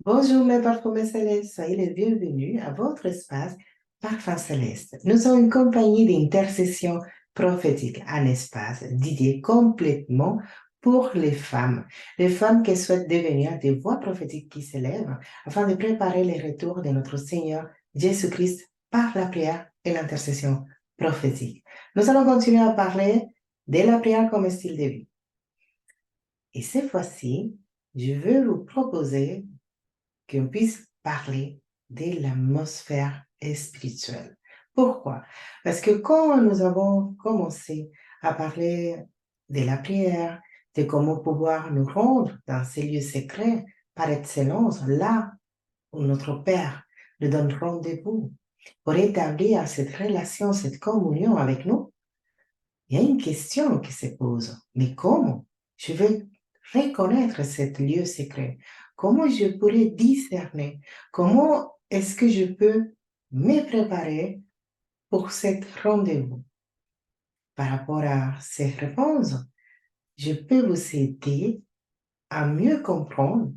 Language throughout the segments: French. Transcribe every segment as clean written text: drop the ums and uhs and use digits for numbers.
Bonjour mes parfums célestes, soyez les bienvenus à votre espace Parfum Céleste. Nous sommes une compagnie d'intercession prophétique, un espace dédié complètement pour les femmes qui souhaitent devenir des voix prophétiques qui s'élèvent afin de préparer le retour de notre Seigneur Jésus-Christ par la prière et l'intercession prophétique. Nous allons continuer à parler de la prière comme style de vie. Et cette fois-ci, je veux vous proposer qu'on puisse parler de l'atmosphère spirituelle. Pourquoi? Parce que quand nous avons commencé à parler de la prière, de comment pouvoir nous rendre dans ces lieux secrets par excellence, là où notre Père nous donne rendez-vous pour établir cette relation, cette communion avec nous, il y a une question qui se pose. Mais comment je vais reconnaître ce lieu secret? Comment je pourrais discerner? Comment est-ce que je peux me préparer pour cet rendez-vous? Par rapport à ces réponses, je peux vous aider à mieux comprendre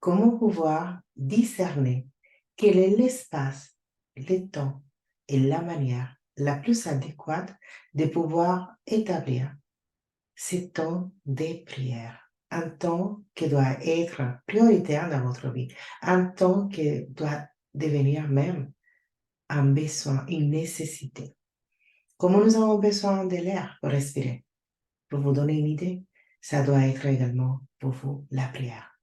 comment pouvoir discerner quel est l'espace, le temps et la manière la plus adéquate de pouvoir établir ce temps de prière, un temps qui doit être prioritaire dans votre vie, un temps qui doit devenir même un besoin, une nécessité. Comme nous avons besoin de l'air pour respirer, pour vous donner une idée, ça doit être également pour vous la prière,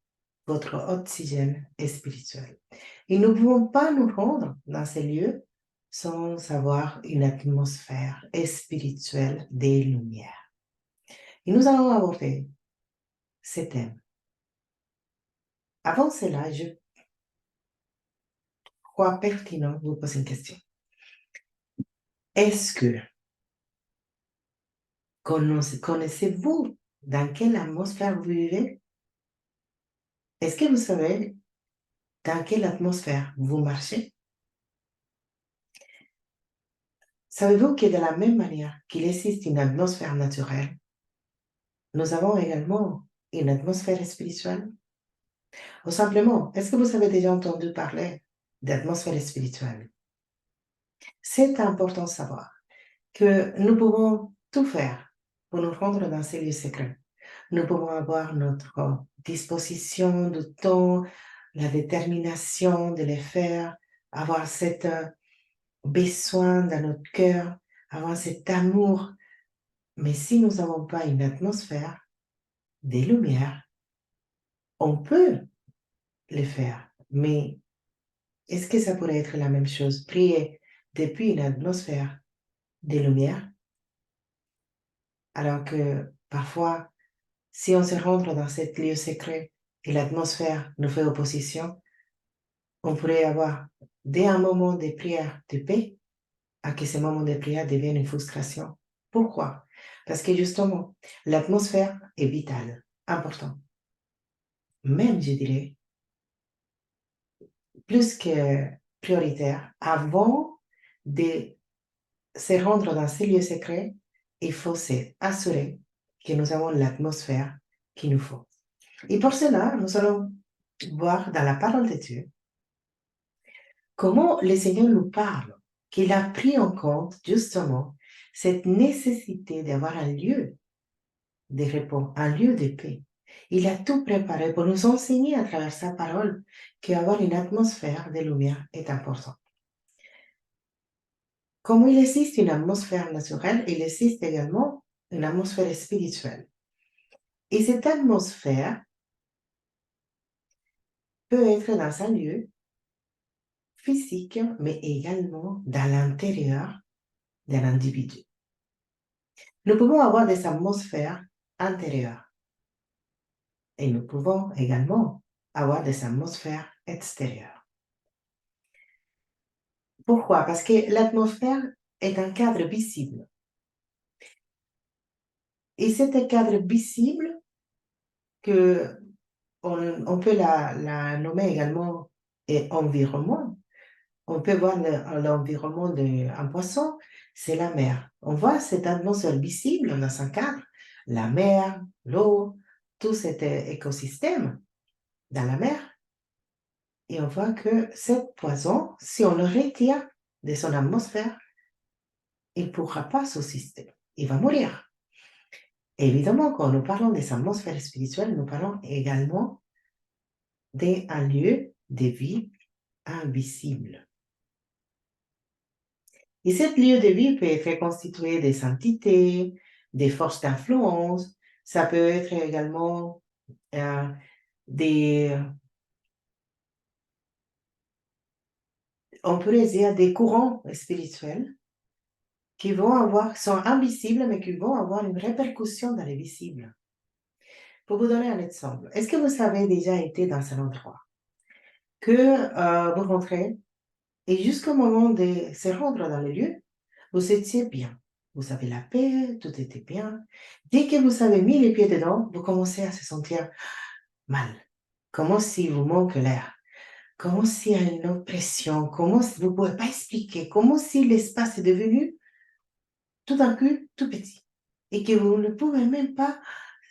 votre oxygène spirituel. Et nous ne pouvons pas nous rendre dans ces lieux sans avoir une atmosphère spirituelle des lumières. Et nous allons aborder ces thèmes. Avant cela, je crois pertinent de vous poser une question. Est-ce que connaissez-vous dans quelle atmosphère vous vivez? Est-ce que vous savez dans quelle atmosphère vous marchez? Savez-vous que de la même manière qu'il existe une atmosphère naturelle, nous avons également une atmosphère spirituelle? Ou simplement, est-ce que vous avez déjà entendu parler d'atmosphère spirituelle? C'est important de savoir que nous pouvons tout faire pour nous rendre dans ces lieux secrets. Nous pouvons avoir notre disposition de temps, la détermination de les faire, avoir cet besoin dans notre cœur, avoir cet amour. Mais si nous n'avons pas une atmosphère, des lumières, on peut le faire. Mais est-ce que ça pourrait être la même chose? Prier depuis une atmosphère des lumières, alors que parfois, si on se rentre dans cet lieu secret et l'atmosphère nous fait opposition, on pourrait avoir dès un moment de prière de paix à que ce moment de prière devienne une frustration. Pourquoi? Parce que justement, l'atmosphère est vitale, importante. Même, je dirais, plus que prioritaire. Avant de se rendre dans ces lieux secrets, il faut s'assurer que nous avons l'atmosphère qu'il nous faut. Et pour cela, nous allons voir dans la parole de Dieu comment le Seigneur nous parle, qu'il a pris en compte justement cette nécessité d'avoir un lieu de repos, un lieu de paix. Il a tout préparé pour nous enseigner à travers sa parole qu'avoir une atmosphère de lumière est important. Comme il existe une atmosphère naturelle, il existe également une atmosphère spirituelle. Et cette atmosphère peut être dans un lieu physique, mais également dans l'intérieur d'un individu. Nous pouvons avoir des atmosphères intérieures et nous pouvons également avoir des atmosphères extérieures. Pourquoi? Parce que l'atmosphère est un cadre visible. Et c'est un cadre visible que on peut la nommer également environnement. On peut voir l'environnement d'un poisson, c'est la mer. On voit cette atmosphère visible dans un cadre, la mer, l'eau, tout cet écosystème dans la mer. Et on voit que cette poison, si on le retire de son atmosphère, il ne pourra pas subsister. Il va mourir. Évidemment, quand nous parlons des atmosphères spirituelles, nous parlons également d'un lieu de vie invisible. Et ce lieu de vie peut être constitué des entités, des forces d'influence, ça peut être également des, on pourrait dire des courants spirituels qui sont invisibles, mais qui vont avoir une répercussion dans les visibles. Pour vous donner un exemple, est-ce que vous avez déjà été dans un endroit que vous rentrez et jusqu'au moment de se rendre dans le lieu, vous étiez bien. Vous avez la paix, tout était bien. Dès que vous avez mis les pieds dedans, vous commencez à se sentir mal. Comme si vous manque l'air. Comme s'il y a une oppression. Comme si vous ne pouvez pas expliquer. Comme si l'espace est devenu tout d'un coup tout petit. Et que vous ne pouvez même pas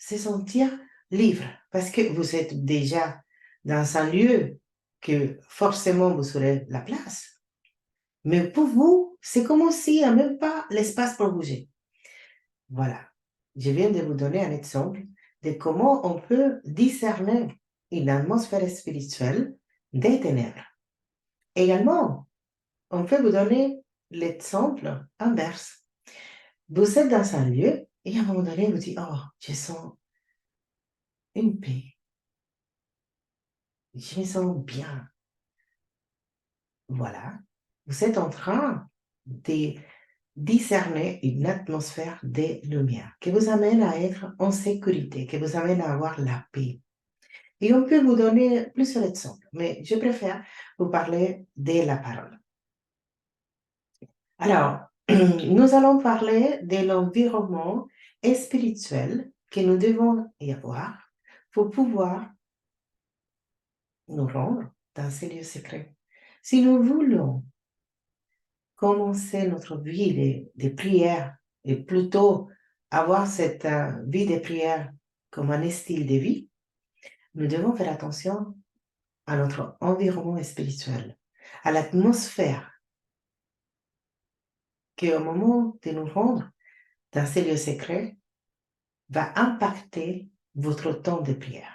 se sentir libre. Parce que vous êtes déjà dans un lieu que forcément vous serez la place. Mais pour vous, c'est comme s'il n'y a même pas l'espace pour bouger. Voilà. Je viens de vous donner un exemple de comment on peut discerner une atmosphère spirituelle des ténèbres. Également, on peut vous donner l'exemple inverse. Vous êtes dans un lieu et à un moment donné, vous dites, oh, je sens une paix. Je me sens bien. Voilà. Vous êtes en train de discerner une atmosphère de lumière qui vous amène à être en sécurité, qui vous amène à avoir la paix. Et on peut vous donner plusieurs exemples, mais je préfère vous parler de la parole. Alors, nous allons parler de l'environnement spirituel que nous devons y avoir pour pouvoir nous rendre dans ces lieux secrets. Si nous voulons commencer notre vie de prière et plutôt avoir cette vie de prière comme un style de vie, nous devons faire attention à notre environnement spirituel, à l'atmosphère qui, au moment de nous rendre dans ces lieux secrets, va impacter votre temps de prière.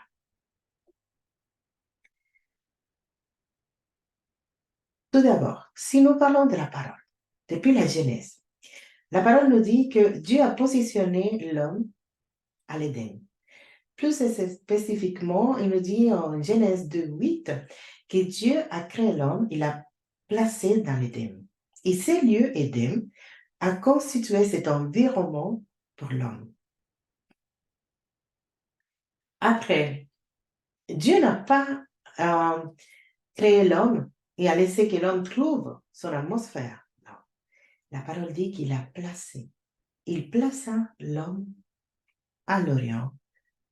Tout d'abord, si nous parlons de la parole, depuis la Genèse, la parole nous dit que Dieu a positionné l'homme à l'Éden. Plus spécifiquement, il nous dit en Genèse 2:8 que Dieu a créé l'homme, il l'a placé dans l'Éden. Et ce lieu Éden a constitué cet environnement pour l'homme. Après, Dieu n'a pas créé l'homme et a laissé que l'homme trouve son atmosphère. Non. La parole dit qu'il a placé. Il plaça l'homme à l'Orient,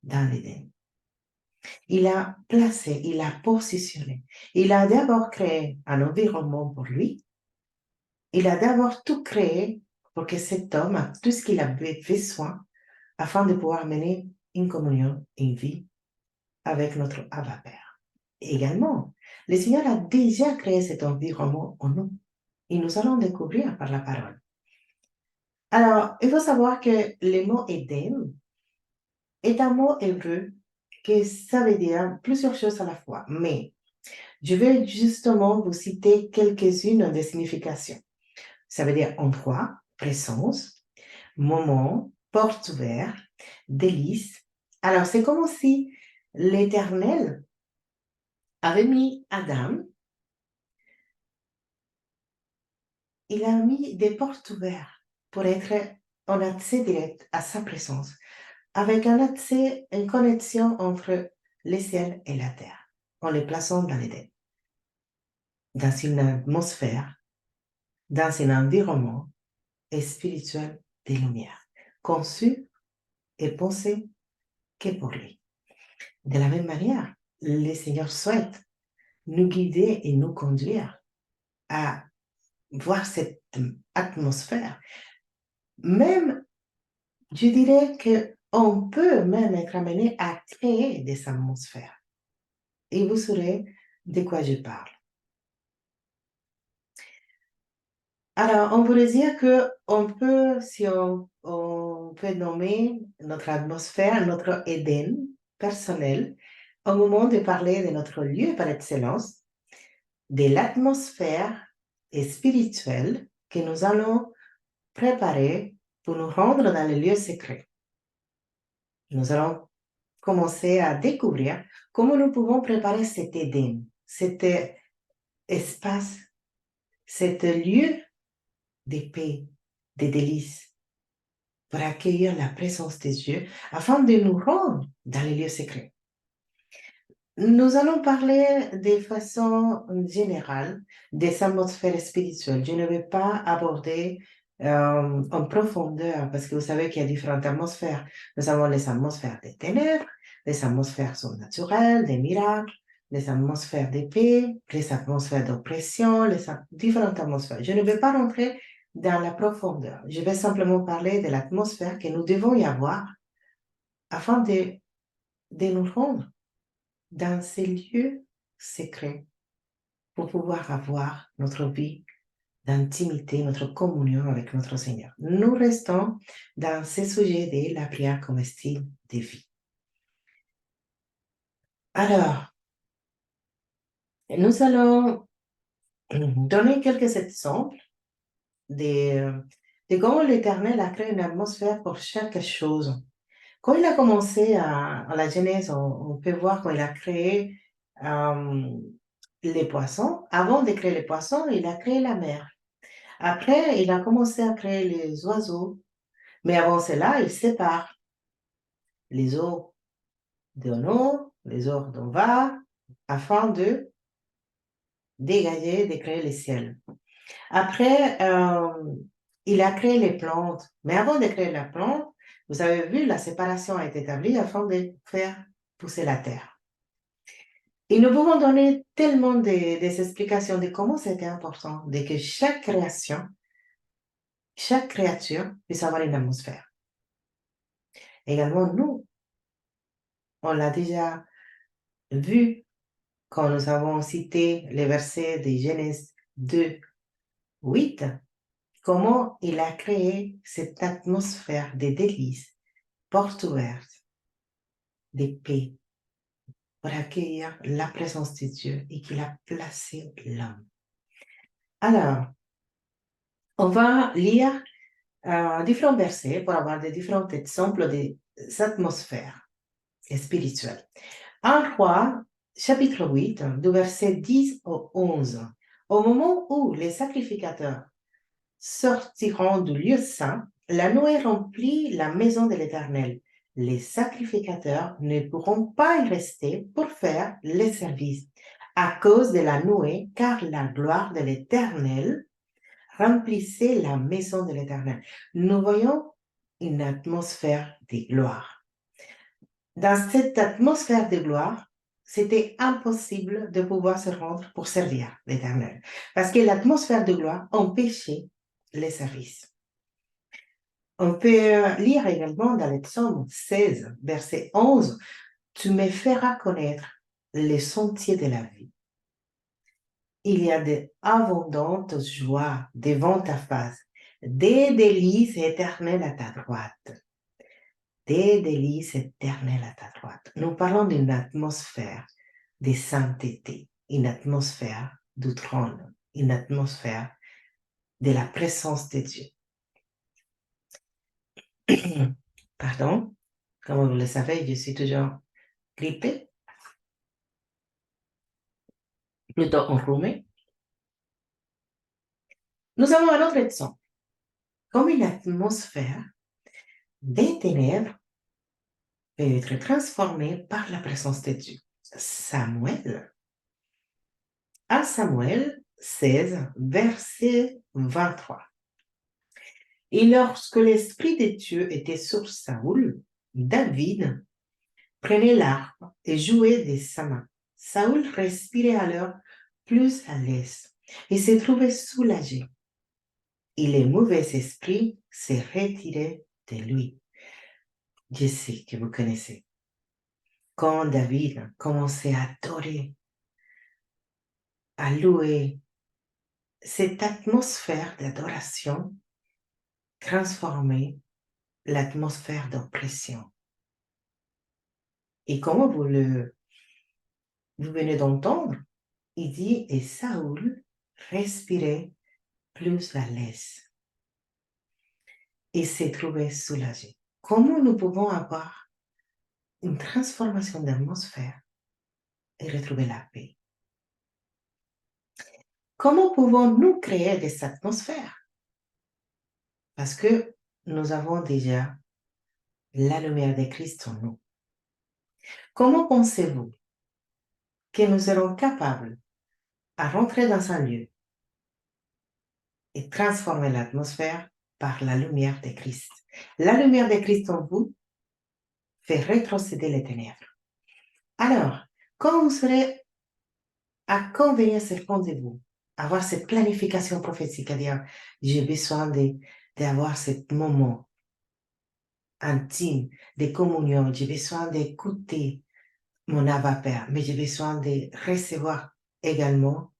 dans l'Éden. Il a placé, il a positionné. Il a d'abord créé un environnement pour lui. Il a d'abord tout créé pour que cet homme a tout ce qu'il a besoin afin de pouvoir mener une communion, une vie avec notre Abba Père. Également, le Seigneur a déjà créé cet environnement en nous et nous allons découvrir par la parole. Alors, il faut savoir que le mot Éden est un mot hébreu que ça veut dire plusieurs choses à la fois, mais je vais justement vous citer quelques-unes des significations. Ça veut dire endroit, présence, moment, porte ouverte, délice. Alors, c'est comme si l'Éternel avait mis Adam, il a mis des portes ouvertes pour être en accès direct à sa présence, avec un accès, une connexion entre le ciel et la terre, en les plaçant dans l'Éden, dans une atmosphère, dans un environnement spirituel de lumière, conçu et pensé que pour lui. De la même manière, le Seigneur souhaite nous guider et nous conduire à voir cette atmosphère. Même, je dirais que on peut même être amené à créer des atmosphères. Et vous serez de quoi je parle. Alors, on pourrait dire que si on peut nommer notre atmosphère, notre Éden personnel, au moment de parler de notre lieu par excellence, de l'atmosphère spirituelle que nous allons préparer pour nous rendre dans les lieux secrets. Nous allons commencer à découvrir comment nous pouvons préparer cet Éden, cet espace, cet lieu de paix, de délices, pour accueillir la présence de Dieu afin de nous rendre dans les lieux secrets. Nous allons parler de façon générale des atmosphères spirituelles. Je ne vais pas aborder en profondeur parce que vous savez qu'il y a différentes atmosphères. Nous avons les atmosphères des ténèbres, les atmosphères surnaturelles, des miracles, les atmosphères de paix, les atmosphères d'oppression, différentes atmosphères. Je ne vais pas rentrer dans la profondeur. Je vais simplement parler de l'atmosphère que nous devons y avoir afin de nous rendre dans ces lieux secrets pour pouvoir avoir notre vie d'intimité, notre communion avec notre Seigneur. Nous restons dans ce sujet de la prière comme style de vie. Alors, nous allons donner quelques exemples de comment l'Éternel a créé une atmosphère pour chaque chose. Quand il a commencé à la Genèse, on peut voir quand il a créé les poissons. Avant de créer les poissons, il a créé la mer. Après, il a commencé à créer les oiseaux. Mais avant cela, il sépare les eaux d'en haut, les eaux d'en bas, afin de dégager, de créer le ciel. Après, il a créé les plantes. Mais avant de créer la plante, vous avez vu, la séparation a été établie afin de faire pousser la terre. Et nous pouvons donner tellement des explications de comment c'était important de que chaque création, chaque créature puisse avoir une atmosphère. Également, nous, on l'a déjà vu quand nous avons cité les versets de Genèse 2, 8, comment il a créé cette atmosphère de délices, porte ouverte, de paix, pour accueillir la présence de Dieu et qu'il a placé l'homme. Alors, on va lire différents versets pour avoir des différents exemples des atmosphères spirituelles. 1 Roi, chapitre 8, du verset 10 au 11. Au moment où les sacrificateurs sortiront du lieu saint, la nuée remplit la maison de l'Éternel. Les sacrificateurs ne pourront pas y rester pour faire les services à cause de la nuée, car la gloire de l'Éternel remplissait la maison de l'Éternel. Nous voyons une atmosphère de gloire. Dans cette atmosphère de gloire, c'était impossible de pouvoir se rendre pour servir l'Éternel, parce que l'atmosphère de gloire empêchait les services. On peut lire également dans le psaume 16, verset 11, « Tu me feras connaître les sentiers de la vie. Il y a d'abondantes joies devant ta face, des délices éternelles à ta droite. » Des délices éternelles à ta droite. Nous parlons d'une atmosphère de sainteté, une atmosphère du trône, une atmosphère de la présence de Dieu. Pardon, comme vous le savez, je suis toujours grippée, plutôt enrhumée. Nous avons un autre exemple, comme une atmosphère des ténèbres peut être transformée par la présence de Dieu. Samuel, 1 Samuel 16, verset 23. Et lorsque l'Esprit de Dieu était sur Saoul, David prenait l'arpe et jouait de sa main. Saoul respirait alors plus à l'aise et se trouvait soulagé. Et les mauvais esprits se retiraient de lui. Je sais que vous connaissez. Quand David commençait à adorer à louer cette atmosphère d'adoration transformer l'atmosphère d'oppression. Et comment vous venez d'entendre, il dit, et Saoul respirait plus à l'aise et s'est trouvé soulagé. Comment nous pouvons avoir une transformation d'atmosphère et retrouver la paix? Comment pouvons-nous créer cette atmosphère? Parce que nous avons déjà la lumière de Christ en nous. Comment pensez-vous que nous serons capables à rentrer dans un lieu et transformer l'atmosphère par la lumière de Christ? La lumière de Christ en vous fait rétrocéder les ténèbres. Alors, quand vous serez à convenir ce rendez-vous, avoir cette planification prophétique, à dire, j'ai besoin d'avoir ce moment intime de communion, j'ai besoin d'écouter mon Abba Père, mais j'ai besoin de recevoir également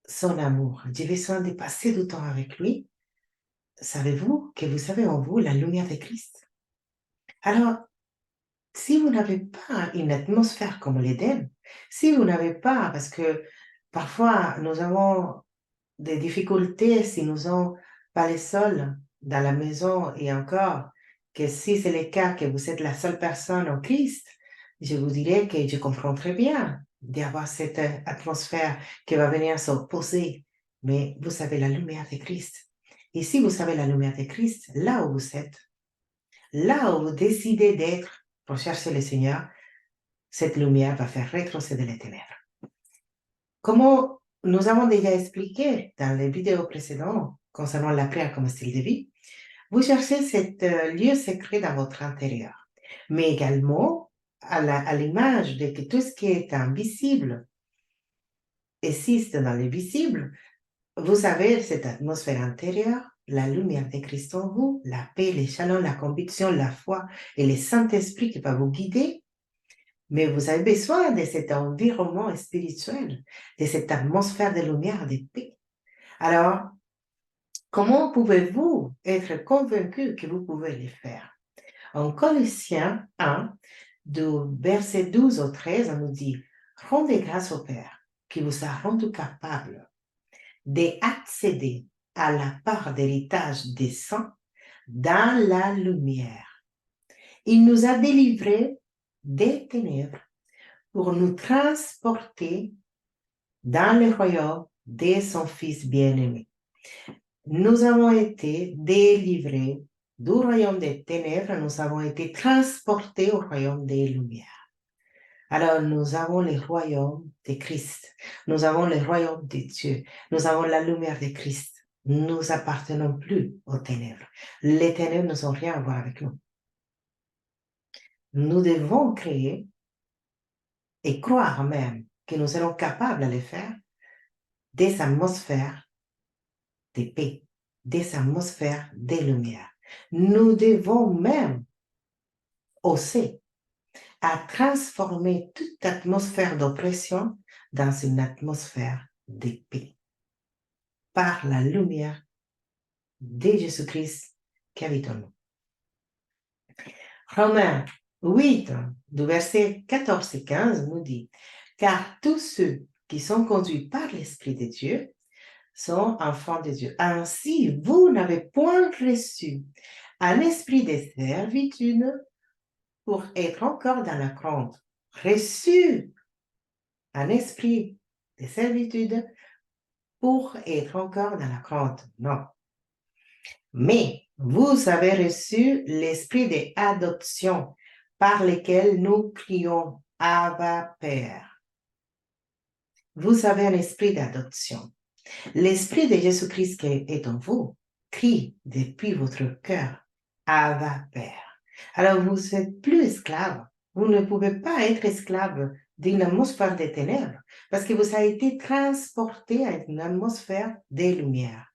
son amour. J'ai besoin de passer du temps avec lui. Savez-vous que vous avez en vous la lumière de Christ? Alors, si vous n'avez pas une atmosphère comme l'Éden, si vous n'avez pas, parce que parfois nous avons des difficultés si nous sommes pas les seuls dans la maison et encore que si c'est le cas que vous êtes la seule personne en Christ, je vous dirais que je comprends très bien d'avoir cette atmosphère qui va venir s'opposer, mais vous avez la lumière de Christ. Et si vous avez la lumière de Christ, là où vous êtes, là où vous décidez d'être pour chercher le Seigneur, cette lumière va faire rétrocéder les ténèbres. Comme nous avons déjà expliqué dans les vidéos précédentes concernant la prière comme style de vie, vous cherchez cet lieu secret dans votre intérieur, mais également à l'image de que tout ce qui est invisible existe dans le visible. Vous avez cette atmosphère intérieure, la lumière de Christ en vous, la paix, les chalons, la conviction, la foi et le Saint-Esprit qui va vous guider. Mais vous avez besoin de cet environnement spirituel, de cette atmosphère de lumière, de paix. Alors, comment pouvez-vous être convaincu que vous pouvez le faire? En Colossiens 1, du verset 12 au 13, on nous dit, rendez grâce au Père qui vous a rendu capable d'accéder à la part d'héritage des saints dans la lumière. Il nous a délivrés des ténèbres pour nous transporter dans le royaume de son Fils bien-aimé. Nous avons été délivrés du royaume des ténèbres, nous avons été transportés au royaume des lumières. Alors nous avons le royaume de Christ, nous avons le royaume de Dieu, nous avons la lumière de Christ. Nous appartenons plus aux ténèbres. Les ténèbres n'ont rien à voir avec nous. Nous devons créer et croire même que nous serons capables de le faire des atmosphères de paix, des atmosphères de lumière. Nous devons même oser à transformer toute atmosphère d'oppression dans une atmosphère de paix par la lumière de Jésus-Christ qui habite en nous. Romains 8, du verset 14 et 15 nous dit, car tous ceux qui sont conduits par l'Esprit de Dieu sont enfants de Dieu. Ainsi, vous n'avez point reçu un esprit de servitude pour être encore dans la crainte. Reçu un esprit de servitude pour être encore dans la crainte. Non. Mais vous avez reçu l'esprit d'adoption par lequel nous crions Abba Père. Vous avez un esprit d'adoption. L'esprit de Jésus-Christ qui est en vous crie depuis votre cœur Abba Père. Alors vous n'êtes plus esclave. Vous ne pouvez pas être esclave d'une atmosphère de ténèbres parce que vous avez été transporté à une atmosphère de lumière.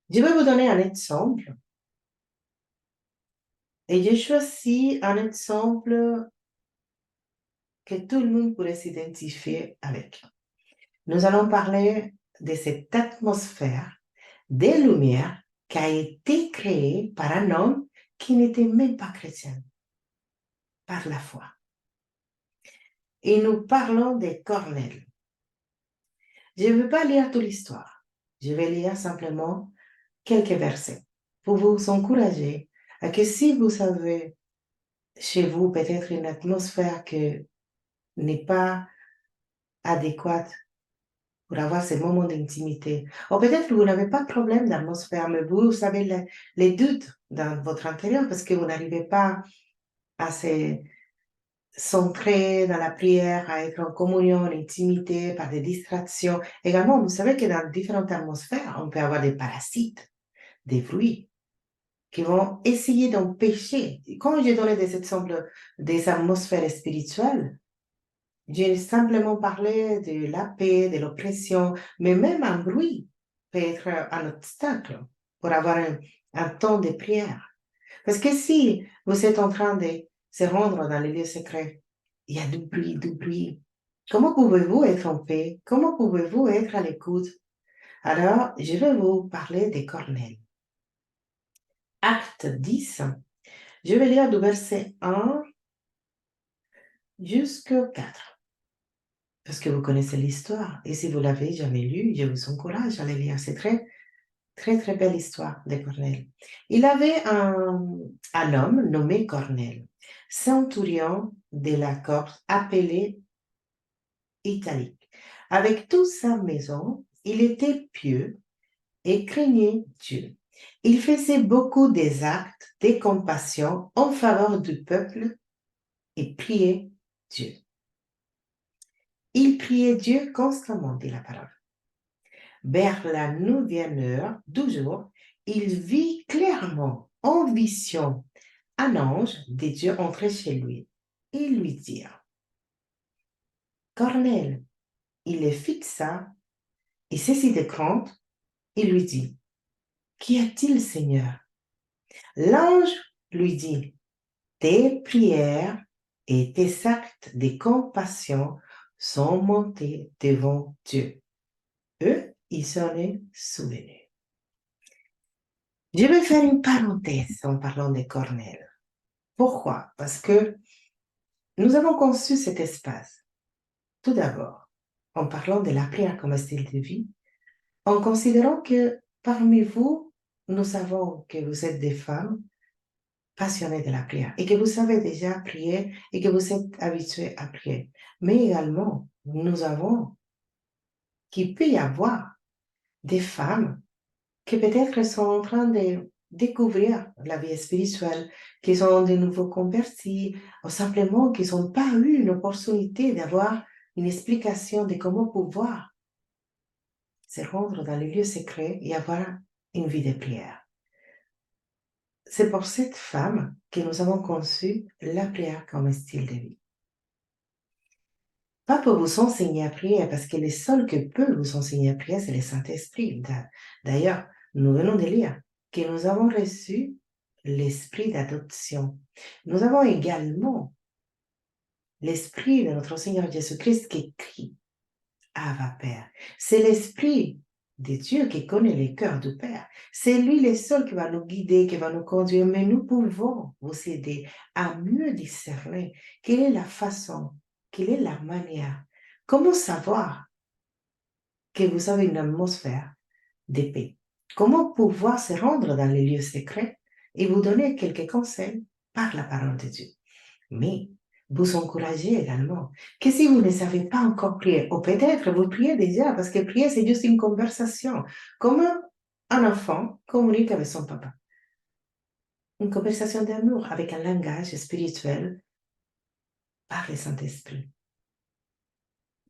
Je vais vous donner un exemple. Et j'ai choisi un exemple que tout le monde pourrait s'identifier avec. Nous allons parler de cette atmosphère des Lumières qui a été créée par un homme qui n'était même pas chrétien, par la foi. Et nous parlons de Cornèle. Je ne veux pas lire toute l'histoire. Je vais lire simplement quelques versets pour vous encourager à que si vous avez chez vous peut-être une atmosphère qui n'est pas adéquate pour avoir ces moments d'intimité, ou peut-être que vous n'avez pas de problème d'atmosphère, mais vous savez les doutes dans votre intérieur parce que vous n'arrivez pas à se centrer dans la prière, à être en communion, en intimité, par des distractions. Également, vous savez que dans différentes atmosphères, on peut avoir des parasites, des fruits qui vont essayer d'empêcher. Quand j'ai donné des exemples des atmosphères spirituelles, j'ai simplement parlé de la paix, de l'oppression, mais même un bruit peut être un obstacle pour avoir un temps de prière. Parce que si vous êtes en train de se rendre dans les lieux secrets, il y a du bruit, du bruit. Comment pouvez-vous être en paix? Comment pouvez-vous être à l'écoute? Alors, je vais vous parler de Cornèle. Acte 10, je vais lire du verset 1 jusqu'au 4. Parce que vous connaissez l'histoire. Et si vous l'avez jamais lu, je vous encourage à le lire. C'est très, très, très belle histoire de Cornèle. Il avait un homme nommé Cornèle, centurion de la Corse, appelé Italique. Avec toute sa maison, il était pieux et craignait Dieu. Il faisait beaucoup des actes de compassion en faveur du peuple et priait Dieu. Il priait Dieu constamment, dit la parole. Vers la 9e heure du jour, il vit clairement en vision un ange de Dieu entrer chez lui et lui dire, Cornèle, il le fixa et saisi de crainte, il lui dit, qu'y a-t-il, Seigneur? L'ange lui dit, tes prières et tes actes de compassion sont montés devant Dieu. Eux, ils s'en est souvenu. Je vais faire une parenthèse en parlant de Cornèle. Pourquoi? Parce que nous avons conçu cet espace, tout d'abord, en parlant de la prière comme style de vie, en considérant que parmi vous, nous savons que vous êtes des femmes passionnées de la prière et que vous savez déjà prier et que vous êtes habitués à prier. Mais également, nous avons qu'il peut y avoir des femmes qui peut-être sont en train de découvrir la vie spirituelle, qui sont de nouveaux convertis, ou simplement qui n'ont pas eu une opportunité d'avoir une explication de comment pouvoir se rendre dans les lieux secrets et avoir une vie de prière. C'est pour cette femme que nous avons conçu la prière comme un style de vie. Pas pour vous enseigner à prier, parce que les seuls qui peuvent vous enseigner à prier, c'est le Saint-Esprit. D'ailleurs, nous venons de lire que nous avons reçu l'esprit d'adoption. Nous avons également l'esprit de notre Seigneur Jésus-Christ qui crie Abba Père. C'est l'esprit de Dieu qui connaît les cœurs du Père. C'est lui le seul qui va nous guider, qui va nous conduire, mais nous pouvons vous aider à mieux discerner quelle est la façon, quelle est la manière. Comment savoir que vous avez une atmosphère de paix? Comment pouvoir se rendre dans les lieux secrets et vous donner quelques conseils par la parole de Dieu? Mais vous encouragez également que si vous ne savez pas encore prier, ou peut-être vous priez déjà, parce que prier, c'est juste une conversation, comme un enfant communique avec son papa. Une conversation d'amour avec un langage spirituel par le Saint-Esprit.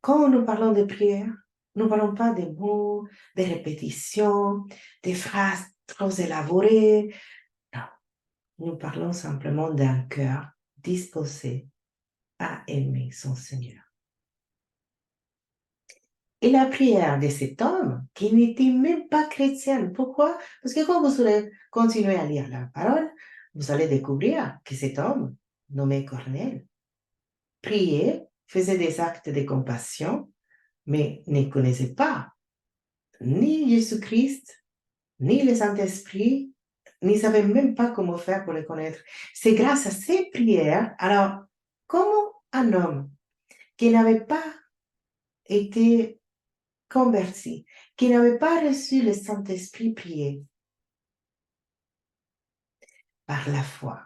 Quand nous parlons de prière, nous ne parlons pas des mots, des répétitions, des phrases trop élaborées. Non, nous parlons simplement d'un cœur disposé à aimer son Seigneur. Et la prière de cet homme, qui n'était même pas chrétien, pourquoi? Parce que quand vous allez continuer à lire la parole, vous allez découvrir que cet homme, nommé Cornèle, priait faisaient des actes de compassion, mais ne connaissaient pas ni Jésus-Christ, ni le Saint-Esprit, ne savaient même pas comment faire pour le connaître. C'est grâce à ces prières, alors, comment un homme qui n'avait pas été converti, qui n'avait pas reçu le Saint-Esprit prier par la foi.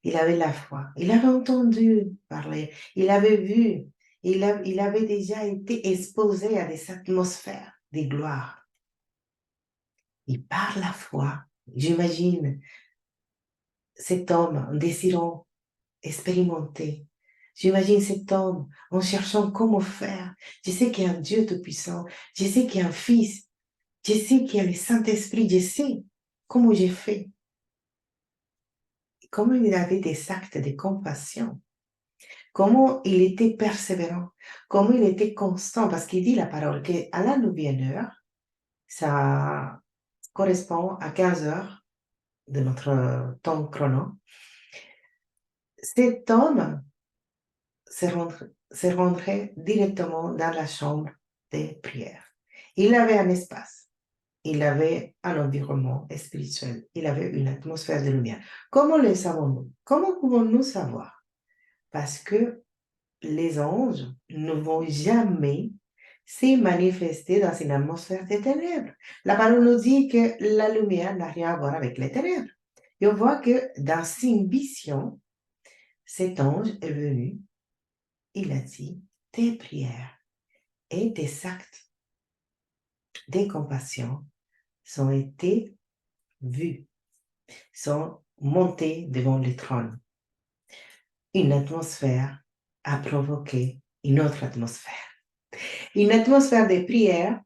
Il avait la foi, il avait entendu parler, il avait vu, il avait déjà été exposé à des atmosphères de gloire. Et par la foi, j'imagine cet homme en désirant expérimenter. J'imagine cet homme en cherchant comment faire. Je sais qu'il y a un Dieu Tout-Puissant, je sais qu'il y a un Fils, je sais qu'il y a le Saint-Esprit, je sais comment j'ai fait. Comment il avait des actes de compassion, comment il était persévérant, comment il était constant, parce qu'il dit la parole qu'à la 9e heure, ça correspond à 15 heures de notre temps chrono. Cet homme se rendrait directement dans la chambre des prières. Il avait un espace, il avait un environnement spirituel, il avait une atmosphère de lumière. Comment le savons-nous? Comment pouvons-nous savoir? Parce que les anges ne vont jamais se manifester dans une atmosphère de ténèbres. La parole nous dit que la lumière n'a rien à voir avec les ténèbres. Et on voit que dans une vision, cet ange est venu, il a dit, tes prières et tes actes de compassion sont été vus, sont montés devant le trône. Une atmosphère a provoqué une autre atmosphère. Une atmosphère de prière,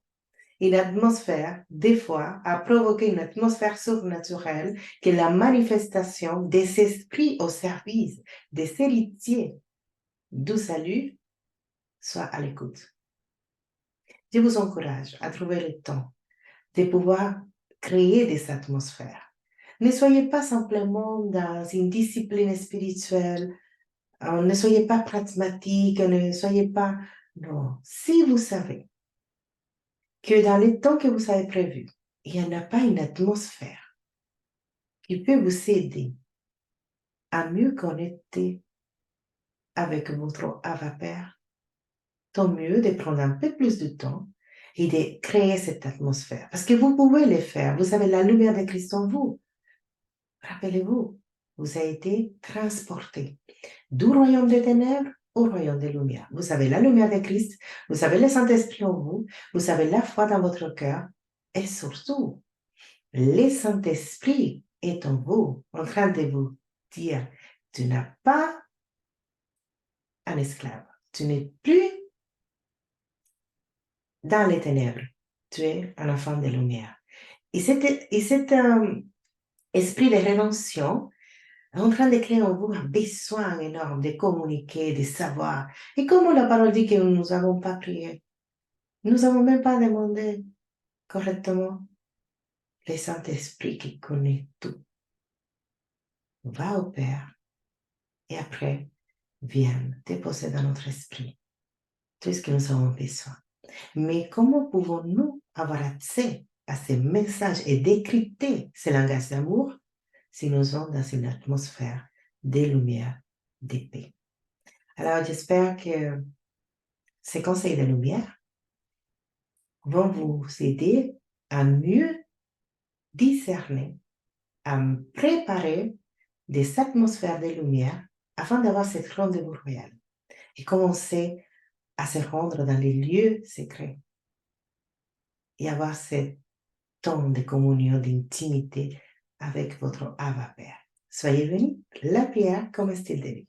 une atmosphère, des fois, a provoqué une atmosphère surnaturelle qui est la manifestation des esprits au service des héritiers du salut, soit à l'écoute. Je vous encourage à trouver le temps de pouvoir créer des atmosphères. Ne soyez pas simplement dans une discipline spirituelle, ne soyez pas pragmatique, ne soyez pas... Non, si vous savez que dans les temps que vous avez prévus, il n'y en a pas une atmosphère qui peut vous aider à mieux connecter avec votre Abba Père, tant mieux de prendre un peu plus de temps et de créer cette atmosphère. Parce que vous pouvez le faire. Vous avez la lumière de Christ en vous. Rappelez-vous, vous avez été transporté du royaume des ténèbres au royaume des lumières. Vous avez la lumière de Christ, vous avez le Saint-Esprit en vous, vous avez la foi dans votre cœur et surtout, le Saint-Esprit est en vous, en train de vous dire, tu n'as pas un esclave, tu n'es plus dans les ténèbres, tu es un enfant de lumière. Et cet esprit de rédemption est en train de créer en vous un besoin énorme de communiquer, de savoir. Et comme la parole dit que nous n'avons pas prié, nous n'avons même pas demandé correctement, le Saint-Esprit qui connaît tout va au Père et après vient déposer dans notre esprit tout ce que nous avons besoin. Mais comment pouvons-nous avoir accès à ces messages et décrypter ces langages d'amour si nous sommes dans une atmosphère de lumière, de paix? Alors, j'espère que ces conseils de lumière vont vous aider à mieux discerner, à préparer des atmosphères de lumière afin d'avoir cette rendez-vous royal et commencer à se rendre dans les lieux secrets et avoir ce temps de communion, d'intimité avec votre Abba Père. Soyez bénis, la prière comme un style de vie.